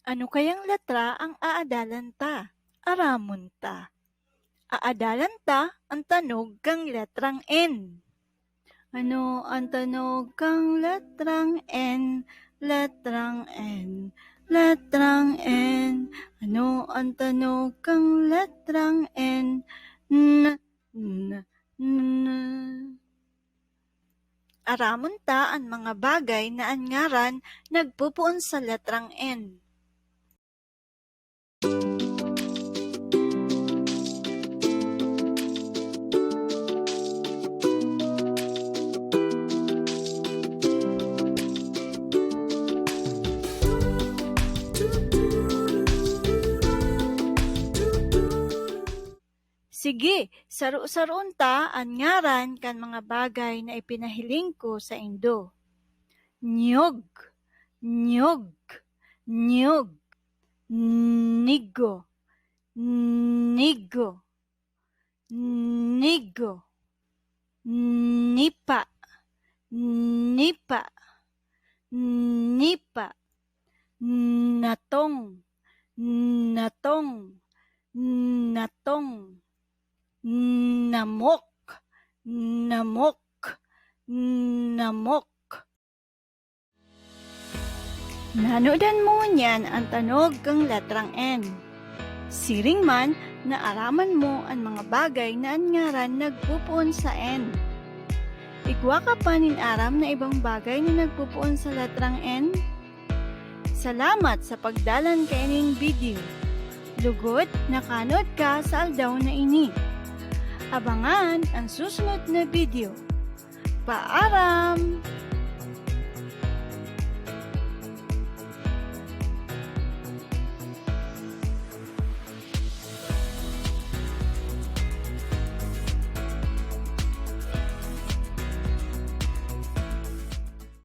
Ano kayang letra ang aadalan ta? Aramon ta. Aadalan ta ang tanog kang letrang N. Ano ang tanog kang letrang N? Letrang N. Letrang N. Ano ang tanog kang letrang N? N. N. N. Aramon ta ang mga bagay na ang ngaran nagpupuon sa letrang N. Sige, saro-saroon ta ang ngaran kan mga bagay na ipinahiling ko sa Indo. Nyog, nyog, nyog, nigo, nigo, nigo, nipa, nipa, nipa, natong, natong, natong, namok, namok, namok. Nanodan mo niyan ang tanog kang letrang N. Siring man na araman mo ang mga bagay na ang ngaran nagpupuon sa N. Igwa ka pa nin aram na ibang bagay na nagpupuon sa letrang N? Salamat sa pagdalan kaining video. Lugod, nakanod ka sa aldaw na ini. Abangan ang susunod na video. Paaram!